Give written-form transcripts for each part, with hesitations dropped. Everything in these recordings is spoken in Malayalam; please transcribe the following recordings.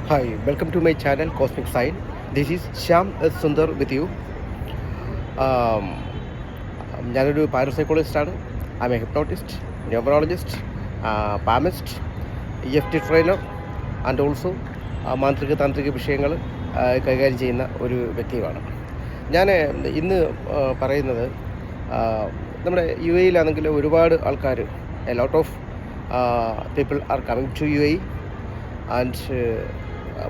Hi, welcome to my channel Cosmic Sign. This is Shyam S. Sundar with you. Um, ഞാനൊരു പാരസൈക്കോളജിസ്റ്റാണ്. I am a hypnotist, numerologist, palmist, EFT trainer and also മാന്ത്രിക താന്ത്രിക വിഷയങ്ങൾ കൈകാര്യം ചെയ്യുന്ന ഒരു വ്യക്തിയുമാണ്. ഞാൻ ഇന്ന് പറയുന്നത് നമ്മുടെ UAE-ലാണെങ്കിൽ ഒരുപാട് ആൾക്കാർ, a lot of people are coming to UAE and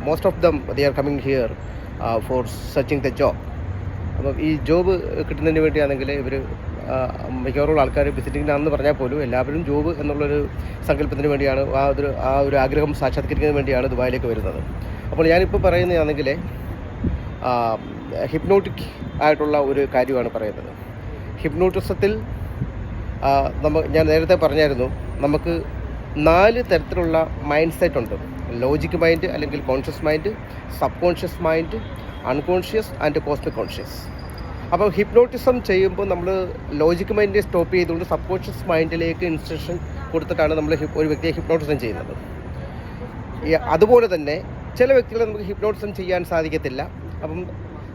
most of them they are coming here for searching the job. അപ്പം ഈ ജോബ് കിട്ടുന്നതിന് വേണ്ടിയാണെങ്കിൽ ഇവർ മിക്കവാറും ആൾക്കാർ വിസിറ്റിങ്ങിനാണെന്ന് പറഞ്ഞാൽ പോലും എല്ലാവരും ജോബ് എന്നുള്ളൊരു സങ്കല്പത്തിന് വേണ്ടിയാണ്, ആ ഒരു ആഗ്രഹം സാക്ഷാത്കരിക്കുന്നതിന് വേണ്ടിയാണ് ദുബായിലേക്ക് വരുന്നത്. അപ്പോൾ ഞാനിപ്പോൾ പറയുന്നതാണെങ്കിൽ ഹിപ്നോട്ടിക് ആയിട്ടുള്ള ഒരു കാര്യമാണ് പറയുന്നത്. ഹിപ്നോട്ടിസത്തിൽ ഞാൻ നേരത്തെ പറഞ്ഞായിരുന്നു, നമുക്ക് 4 തരത്തിലുള്ള മൈൻഡ് സെറ്റ് ഉണ്ട്. ലോജിക് മൈൻഡ് അല്ലെങ്കിൽ conscious mind, sub conscious mind, unconscious and cosmic conscious. അപ്പോൾ ഹിപ്നോട്ടിസം ചെയ്യുമ്പോൾ നമ്മൾ ലോജിക് മൈൻഡിനെ സ്റ്റോപ്പ് ചെയ്തുകൊണ്ട് സബ് കോൺഷ്യസ് മൈൻഡിലേക്ക് ഇൻസ്ട്രക്ഷൻ കൊടുത്തിട്ടാണ് നമ്മൾ ഒരു വ്യക്തിയെ ഹിപ്നോട്ടിസം ചെയ്യുന്നത്. അതുപോലെ തന്നെ ചില വ്യക്തികളെ നമുക്ക് ഹിപ്നോട്ടിസം ചെയ്യാൻ സാധിക്കത്തില്ല. അപ്പം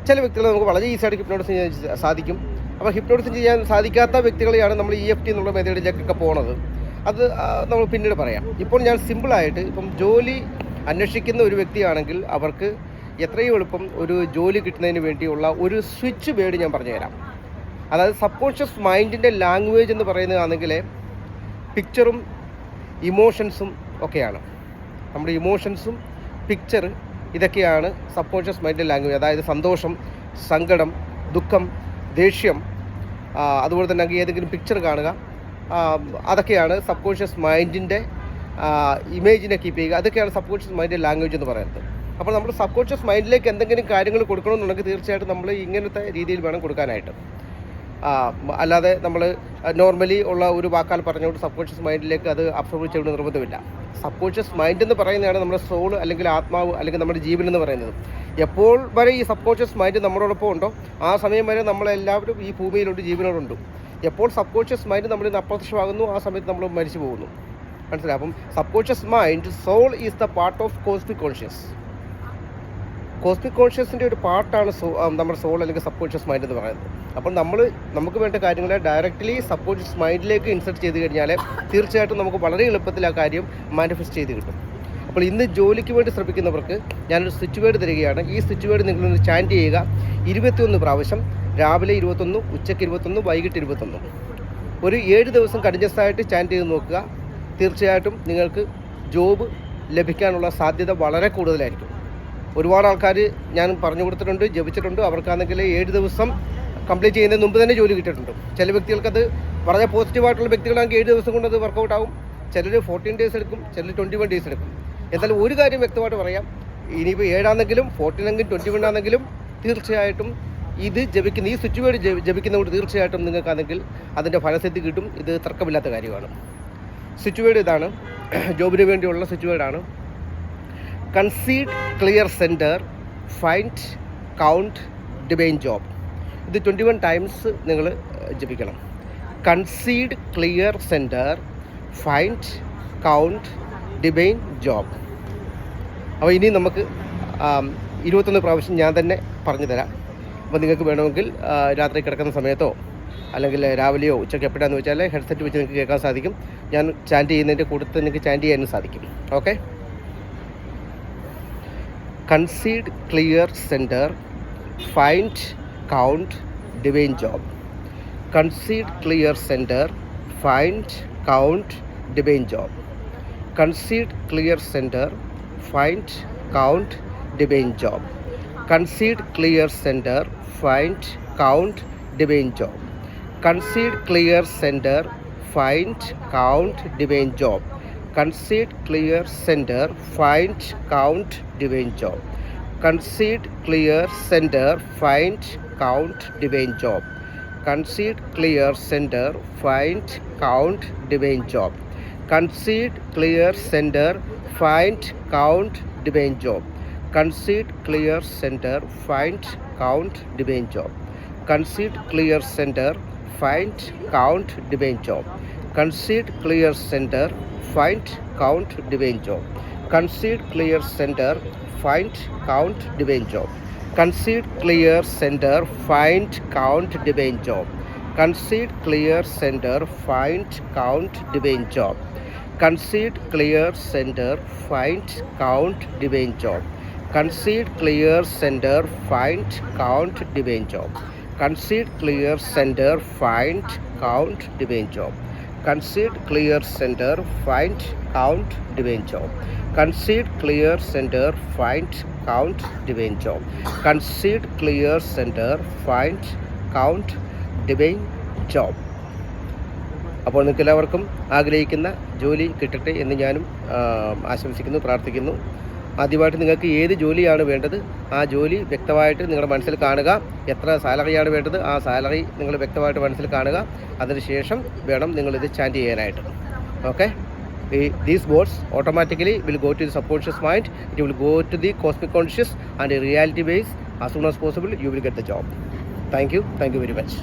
ചില വ്യക്തികളെ നമുക്ക് വളരെ ഈസിയായിട്ട് ഹിപ്നോട്ടിസം ചെയ്യാൻ സാധിക്കും. അപ്പോൾ ഹിപ്നോട്ടിസം ചെയ്യാൻ സാധിക്കാത്ത വ്യക്തികളെയാണ് നമ്മൾ EFT എന്നുള്ള മെത്തേഡിലേക്കൊക്കെ പോകുന്നത്. അത് നമ്മൾ പിന്നീട് പറയാം. ഇപ്പോൾ ഞാൻ സിമ്പിളായിട്ട്, ഇപ്പം ജോലി അന്വേഷിക്കുന്ന ഒരു വ്യക്തിയാണെങ്കിൽ അവർക്ക് എത്രയും എളുപ്പം ഒരു ജോലി കിട്ടുന്നതിന് വേണ്ടിയുള്ള ഒരു സ്വിച്ച് വേർഡ് ഞാൻ പറഞ്ഞുതരാം. അതായത് സബ് കോൺഷ്യസ് മൈൻഡിൻ്റെ ലാംഗ്വേജ് എന്ന് പറയുന്നതാണെങ്കിൽ പിക്ചറും ഇമോഷൻസും ഒക്കെയാണ്. നമ്മുടെ ഇമോഷൻസും പിക്ചർ ഇതൊക്കെയാണ് സബ് കോൺഷ്യസ് മൈൻഡിൻ്റെ ലാംഗ്വേജ്. അതായത് സന്തോഷം, സങ്കടം, ദുഃഖം, ദേഷ്യം, അതുപോലെ തന്നെ ഏതെങ്കിലും പിക്ചർ കാണുക, അതൊക്കെയാണ് സബ് കോൺഷ്യസ് മൈൻഡിൻ്റെ ഇമേജിനെ കീപ്പ് ചെയ്യുക. അതൊക്കെയാണ് സബ് കോൺഷ്യസ് മൈൻഡിൻ്റെ ലാംഗ്വേജ് എന്ന് പറയുന്നത്. അപ്പോൾ നമ്മൾ സബ് കോൺഷ്യസ് മൈൻഡിലേക്ക് എന്തെങ്കിലും കാര്യങ്ങൾ കൊടുക്കണമെന്നുണ്ടെങ്കിൽ തീർച്ചയായിട്ടും നമ്മൾ ഇങ്ങനത്തെ രീതിയിൽ വേണം കൊടുക്കാനായിട്ട്. അല്ലാതെ നമ്മൾ നോർമലി ഉള്ള ഒരു വാക്കാൽ പറഞ്ഞുകൊണ്ട് സബ് കോൺഷ്യസ് മൈൻഡിലേക്ക് അത് അബ്സോർബ് ചെയ്യേണ്ട നിർബന്ധമില്ല. സബ് കോൺഷ്യസ് മൈൻഡ് എന്ന് പറയുന്നതാണ് നമ്മുടെ സോൾ അല്ലെങ്കിൽ ആത്മാവ് അല്ലെങ്കിൽ നമ്മുടെ ജീവൻ എന്ന് പറയുന്നത്. എപ്പോൾ വരെ ഈ സബ് കോൺഷ്യസ് മൈൻഡ് നമ്മളോടൊപ്പം ഉണ്ടോ ആ സമയം വരെ നമ്മളെല്ലാവരും ഈ ഭൂമിയിലുണ്ട്, ജീവനോടുണ്ട്. എപ്പോൾ സബ് കോൺഷ്യസ് മൈൻഡ് നമ്മളിൽ നിന്ന് അപ്രത്യക്ഷമാകുന്നു ആ സമയത്ത് നമ്മൾ മരിച്ചു പോകുന്നു. മനസ്സിലായി? അപ്പം subconscious mind, soul is the part of cosmic conscious. Cosmic കോൺഷ്യസിൻ്റെ ഒരു പാർട്ടാണ് നമ്മുടെ സോൾ അല്ലെങ്കിൽ സബ് കോൺഷ്യസ് മൈൻഡ് എന്ന് പറയുന്നത്. അപ്പോൾ നമുക്ക് വേണ്ട കാര്യങ്ങളെ ഡയറക്റ്റ്ലി സബ് കോൺഷ്യസ് മൈൻഡിലേക്ക് ഇൻസർട്ട് ചെയ്ത് കഴിഞ്ഞാൽ തീർച്ചയായിട്ടും നമുക്ക് വളരെ എളുപ്പത്തിൽ ആ കാര്യം മാനിഫെസ്റ്റ് ചെയ്ത് കിട്ടും. അപ്പോൾ ഇന്ന് ജോലിക്ക് വേണ്ടി ശ്രമിക്കുന്നവർക്ക് ഞാനൊരു സ്വിച്ച് വേർഡ് തരികയാണ്. ഈ സ്വിച്ച് വേർഡ് നിങ്ങളൊന്ന് ചാൻറ്റ് ചെയ്യുക 21 പ്രാവശ്യം. രാവിലെ 21, ഉച്ചയ്ക്ക് 21, വൈകിട്ട് 21. ഒരു 7 ദിവസം കണ്ടിന്യൂസ് ആയിട്ട് ചാൻറ്റ് ചെയ്ത് നോക്കുക. തീർച്ചയായിട്ടും നിങ്ങൾക്ക് ജോബ് ലഭിക്കാനുള്ള സാധ്യത വളരെ കൂടുതലായിരിക്കും. ഒരുപാട് ആൾക്കാർ ഞാൻ പറഞ്ഞു കൊടുത്തിട്ടുണ്ട്, ജപിച്ചിട്ടുണ്ട്. അവർക്കാണെങ്കിൽ 7 ദിവസം കംപ്ലീറ്റ് ചെയ്യുന്നതിന് മുമ്പ് തന്നെ ജോലി കിട്ടിയിട്ടുണ്ട്. ചില വ്യക്തികൾക്കത് വളരെ പോസിറ്റീവായിട്ടുള്ള വ്യക്തികളാണെങ്കിൽ 7 ദിവസം കൊണ്ട് അത് വർക്കൗട്ട് ആവും. ചിലർ 14 ഡേയ്സ് എടുക്കും, ചിലർ 21 ഡേയ്സ് എടുക്കും. എന്തായാലും ഒരു കാര്യം വ്യക്തമായിട്ട് പറയാം, ഇനിയിപ്പോൾ 7 ആണെങ്കിലും 14 ആണെങ്കിലും 21 ആണെങ്കിലും തീർച്ചയായിട്ടും ഇത് ജപിക്കുന്ന, ഈ സ്വിച്ച് വേർഡ് ജപിക്കുന്നതുകൊണ്ട് തീർച്ചയായിട്ടും നിങ്ങൾക്കാണെങ്കിൽ അതിൻ്റെ ഫലസിദ്ധി കിട്ടും. ഇത് തർക്കമില്ലാത്ത കാര്യമാണ്. സ്വിച്ച് വേർഡ് ഇതാണ്, ജോബിന് വേണ്ടിയുള്ള സ്വിച്ച് വേർഡാണ്. Concede, clear centre, find, count, divine job. ഇത് 21 ടൈംസ് നിങ്ങൾ ജപിക്കണം. Concede, clear centre, find, count, divine job. അപ്പോൾ ഇനി നമുക്ക് 21 പ്രാവശ്യം ഞാൻ തന്നെ പറഞ്ഞു തരാം. അപ്പോൾ നിങ്ങൾക്ക് വേണമെങ്കിൽ രാത്രി കിടക്കുന്ന സമയത്തോ അല്ലെങ്കിൽ രാവിലെയോ ഉച്ചയ്ക്ക് എപ്പോഴാണെന്ന് വെച്ചാൽ ഹെഡ്സെറ്റ് വെച്ച് നിങ്ങൾക്ക് കേൾക്കാൻ സാധിക്കും. ഞാൻ ചാൻറ്റ് ചെയ്യുന്നതിൻ്റെ കൂട്ടത്തിൽ നിങ്ങൾക്ക് ചാൻറ്റ് ചെയ്യാനും സാധിക്കും. Okay. Concede, clear centre, find, count, divine job. Concede, clear centre, find, count, divine job. Concede, clear centre, find, count, divine job. Concede, clear center, find, count, divine job. Concede, clear center, find, count, divine job. Concede, clear center, find, count, divine job. Concede, clear center, find, count, divine job. Concede, clear center, find, count, divine job. Concede, clear center, find, count, divine job. Concede, clear center, find, count, divine job. Concede, clear center, find, count, divine job. Concede, clear center, find, count, divine job. Concede, clear, center, find, count, divine job. Concede, clear, center, find, count, divine job. Concede, clear, center, find, count, divine job. Concede, clear, center, find, count, divine job. Concede, clear, center, find, count, divine job. Concede, clear, center, find, count, divine job. Concede, clear, center, find, count, divine job. Concede, clear, center, find, count, divine job. Concede, clear, center, find, count, divine job. അപ്പോൾ നിങ്ങൾക്ക് എല്ലാവർക്കും ആഗ്രഹിക്കുന്ന ജോലി കിട്ടട്ടെ എന്ന് ഞാനും ആശംസിക്കുന്നു, പ്രാർത്ഥിക്കുന്നു. ആദ്യമായിട്ട് നിങ്ങൾക്ക് ഏത് ജോലിയാണ് വേണ്ടത്, ആ ജോലി വ്യക്തമായിട്ട് നിങ്ങളുടെ മനസ്സിൽ കാണുക. എത്ര സാലറിയാണ് വേണ്ടത്, ആ സാലറി നിങ്ങൾ വ്യക്തമായിട്ട് മനസ്സിൽ കാണുക. അതിനുശേഷം വേണം നിങ്ങളിത് ചാൻറ്റ് ചെയ്യാനായിട്ട്. Okay, these words automatically will go to the subconscious mind. It will go to the cosmic conscious and reality base. As soon as possible you will get the job. Thank you very much.